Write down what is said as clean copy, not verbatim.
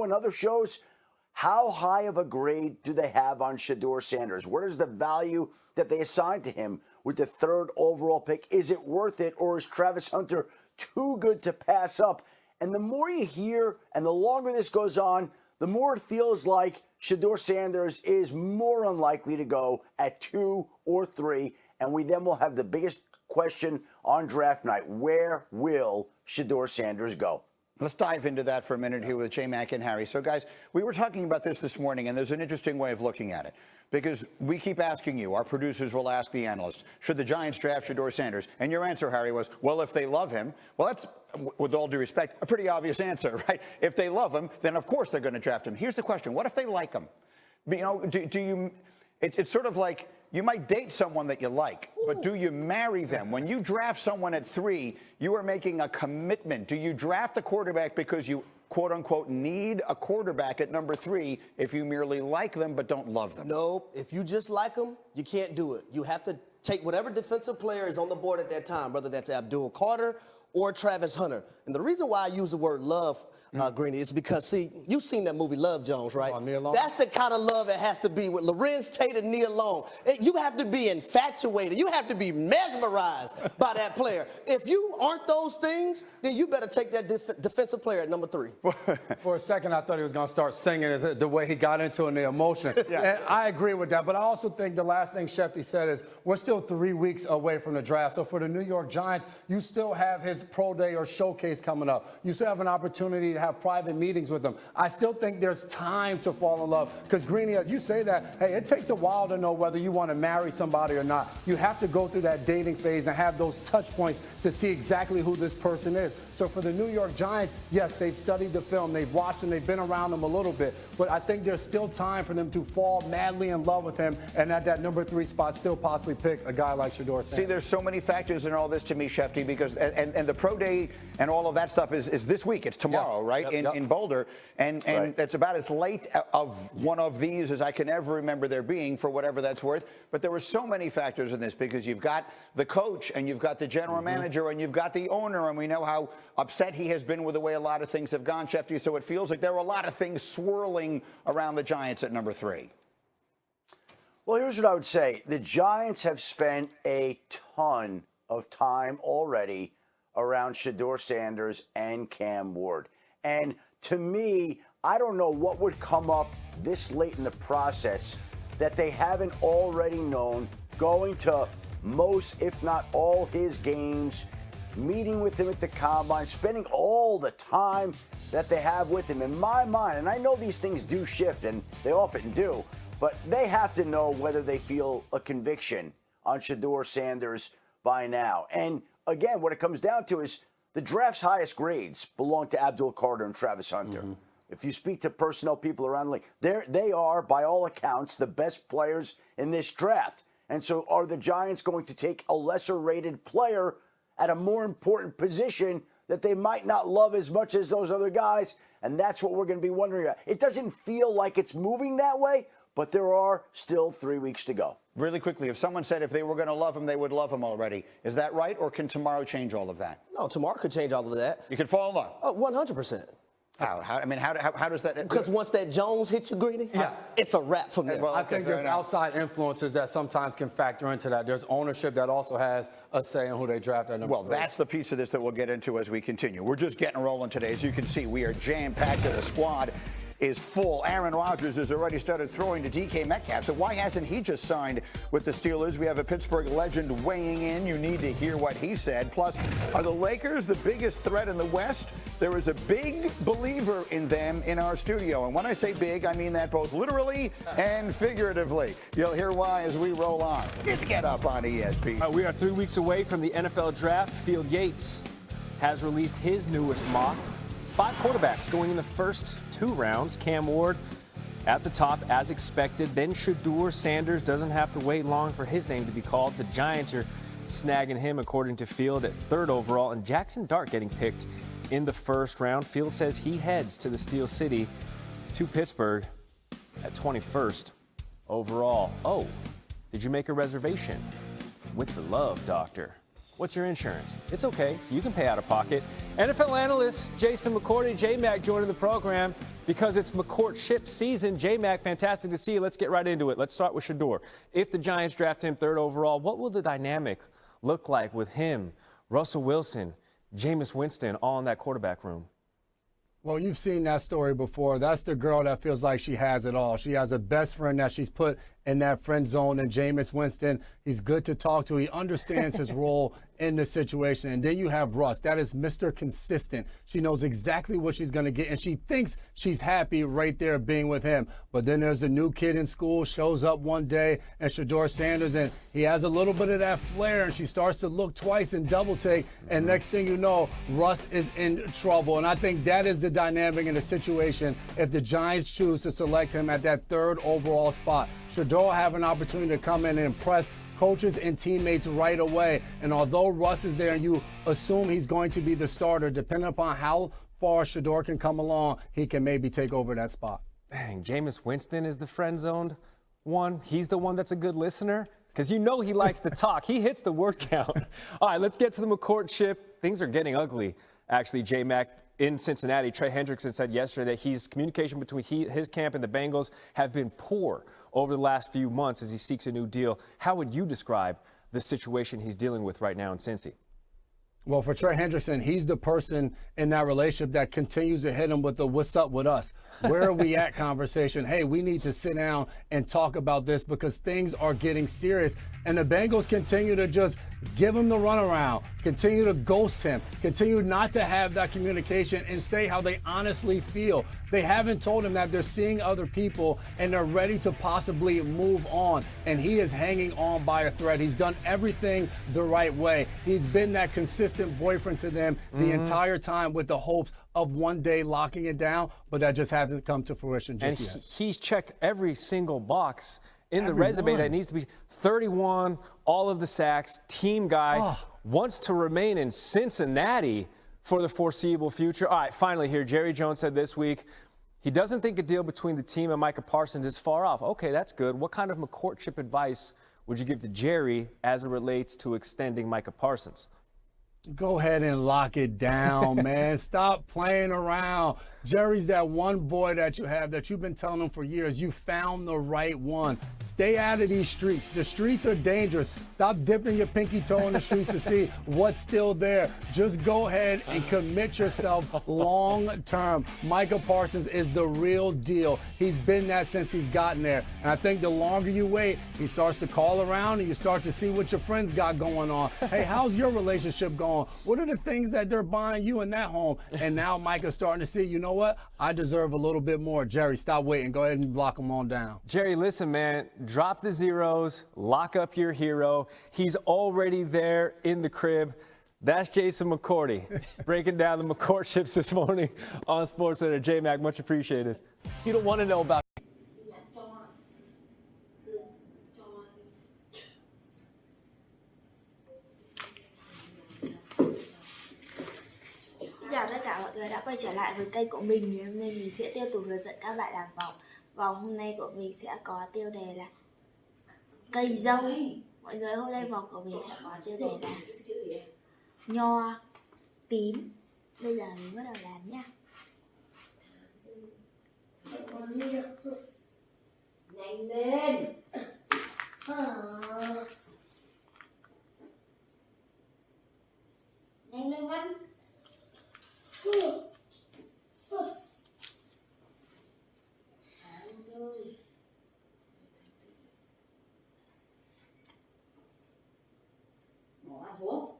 and other shows, how high of a grade do they have on Shedeur Sanders? What is the value that they assign to him with the 3rd overall pick? Is it worth it, or is Travis Hunter too good to pass up? And the more you hear and the longer this goes on, the more it feels like Shedeur Sanders is more unlikely to go at 2 or 3. And we then will have the biggest question on draft night. Where will Shedeur Sanders go? Let's dive into that for a minute here with J-Mac and Harry. So, guys, we were talking about this morning, and there's an interesting way of looking at it. Because we keep asking you, our producers will ask the analysts, should the Giants draft Shedeur Sanders? And your answer, Harry, was, well, if they love him. Well, that's, with all due respect, a pretty obvious answer, right? If they love him, then of course they're going to draft him. Here's the question. What if they like him? You know, do you, it's sort of like, you might date someone that you like, but do you marry them? When you draft someone at 3, you are making a commitment. Do you draft a quarterback because you, quote unquote, need a quarterback at number 3 if you merely like them but don't love them? No, if you just like them, you can't do it. You have to take whatever defensive player is on the board at that time, whether that's Abdul Carter or Travis Hunter. And the reason why I use the word love, Greeny, is because, see, you've seen that movie Love Jones, right? That's the kind of love it has to be with Lorenz Tate and Nia Long. You have to be infatuated. You have to be mesmerized by that player. If you aren't those things, then you better take that defensive player at number 3. For a second, I thought he was going to start singing the way he got into it and the emotion. And I agree with that. But I also think the last thing Schefter said is we're still 3 weeks away from the draft. So for the New York Giants, you still have his pro day or showcase coming up. You still have an opportunity to have private meetings with him. I still think there's time to fall in love. Because, Greeny, as you say that, hey, it takes a while to know whether you want to marry somebody or not. You have to go through that dating phase and have those touch points to see exactly who this person is. So for the New York Giants, yes, they've studied the film, they've watched him, they've been around him a little bit. But I think there's still time for them to fall madly in love with him and at that number 3 spot still possibly pick a guy like Shedeur Sanders. See, there's so many factors in all this to me, Schefter, because and the pro day and all of that stuff is this week. It's tomorrow, right, in Boulder. And it's about as late of one of these as I can ever remember there being, for whatever that's worth. But there were so many factors in this because you've got the coach and you've got the general manager and you've got the owner, and we know how upset he has been with the way a lot of things have gone, Schefter. So it feels like there were a lot of things swirling around the Giants at number 3. Well, here's what I would say. The Giants have spent a ton of time already around Shedeur Sanders and Cam Ward. And to me, I don't know what would come up this late in the process that they haven't already known, going to most, if not all, his games, meeting with him at the combine, spending all the time that they have with him. In my mind, and I know these things do shift, and they often do, but they have to know whether they feel a conviction on Shedeur Sanders by now. And again, what it comes down to is the draft's highest grades belong to Abdul Carter and Travis Hunter. If you speak to personnel people around the league, they are, by all accounts, the best players in this draft. And so are the Giants going to take a lesser-rated player at a more important position that they might not love as much as those other guys? And that's what we're going to be wondering about. It doesn't feel like it's moving that way, but there are still 3 weeks to go. Really quickly, if someone said if they were going to love him, they would love him already. Is that right, or can tomorrow change all of that? No, tomorrow could change all of that. You could fall in love? Oh, 100%. How? I mean, how does that? Because once that Jones hits you, Greeny, it's a wrap from there. Well, I think there's outside influences that sometimes can factor into that. There's ownership that also has a say in who they draft at number 3. Well, that's the piece of this that we'll get into as we continue. We're just getting rolling today. As you can see, we are jam-packed, and the squad is full. Aaron Rodgers has already started throwing to DK Metcalf. So why hasn't he just signed with the Steelers? We have a Pittsburgh legend weighing in. You need to hear what he said. Plus, are the Lakers the biggest threat in the West? There is a big believer in them in our studio. And when I say big, I mean that both literally and figuratively. You'll hear why as we roll on. It's Get Up on ESPN. We are 3 weeks away from the NFL draft. Field Yates has released his newest mock. 5 quarterbacks going in the first 2 rounds. Cam Ward at the top as expected. Then Shedeur Sanders doesn't have to wait long for his name to be called. The Giants are snagging him according to Field at 3rd overall. And Jackson Dart getting picked in the 1st round. Field says he heads to the Steel City to Pittsburgh at 21st overall. Oh, did you make a reservation with the Love Doctor? What's your insurance? It's okay. You can pay out of pocket. NFL analyst Jason McCourty, J-Mac, joining the program because it's McCourtship season. J-Mac, fantastic to see you. Let's get right into it. Let's start with Shedeur. If the Giants draft him 3rd overall, what will the dynamic look like with him, Russell Wilson, Jameis Winston, all in that quarterback room? Well, you've seen that story before. That's the girl that feels like she has it all. She has a best friend that she's put in that friend zone, and Jameis Winston, he's good to talk to. He understands his role in the situation. And then you have Russ. That is Mr. Consistent. She knows exactly what she's going to get, and she thinks she's happy right there being with him. But then there's a new kid in school, shows up one day, and Shedeur Sanders, and he has a little bit of that flair, and she starts to look twice and double take, and next thing you know, Russ is in trouble. And I think that is the dynamic in the situation if the Giants choose to select him at that 3rd overall spot. Shedeur will have an opportunity to come in and impress coaches and teammates right away. And although Russ is there and you assume he's going to be the starter, depending upon how far Shedeur can come along, he can maybe take over that spot. Dang, Jameis Winston is the friend-zoned one. He's the one that's a good listener because you know he likes to talk. He hits the word count. All right, let's get to the McCourtship. Things are getting ugly, actually, J-Mac. In Cincinnati, Trey Hendrickson said yesterday that his communication between his camp and the Bengals have been poor over the last few months as he seeks a new deal. How would you describe the situation he's dealing with right now in Cincy? Well, for Trey Hendrickson, he's the person in that relationship that continues to hit him with the "what's up with us? Where are we at?" conversation. Hey, we need to sit down and talk about this because things are getting serious. And the Bengals continue to just give him the runaround, continue to ghost him, continue not to have that communication and say how they honestly feel. They haven't told him that they're seeing other people and they're ready to possibly move on. And he is hanging on by a thread. He's done everything the right way. He's been that consistent boyfriend to them the entire time with the hopes of one day locking it down, but that just hasn't come to fruition just yet. He's checked every single box in the resume that needs to be 31, all of the sacks, team guy, wants to remain in Cincinnati for the foreseeable future. All right, finally here, Jerry Jones said this week, he doesn't think a deal between the team and Micah Parsons is far off. Okay, that's good. What kind of McCourtship advice would you give to Jerry as it relates to extending Micah Parsons? Go ahead and lock it down, man. Stop playing around. Jerry's that one boy that you have that you've been telling him for years. You found the right one. Stay out of these streets. The streets are dangerous. Stop dipping your pinky toe in the streets to see what's still there. Just go ahead and commit yourself long term. Micah Parsons is the real deal. He's been that since he's gotten there. And I think the longer you wait, he starts to call around and you start to see what your friends got going on. Hey, how's your relationship going? What are the things that they're buying you in that home? And now Micah's starting to see, you know what? I deserve a little bit more. Jerry, stop waiting. Go ahead and lock him on down. Jerry, listen, man, drop the zeros, lock up your hero. He's already there in the crib. That's Jason McCourty breaking down the McCourtships this morning on SportsCenter. J-Mac, much appreciated. You don't want to know about Chào tất cả mọi người đã quay trở lại với kênh của mình. Hôm nay mình sẽ tiếp tục hướng dẫn các bạn làm vòng. Vòng hôm nay của mình sẽ có tiêu đề là cây dâu. Mọi người, hôm nay vòng của mình sẽ có tiêu đề là nho tím. Bây giờ mình bắt đầu làm nhá. Nhanh lên. Nhanh lên Văn. Bỏ xuống.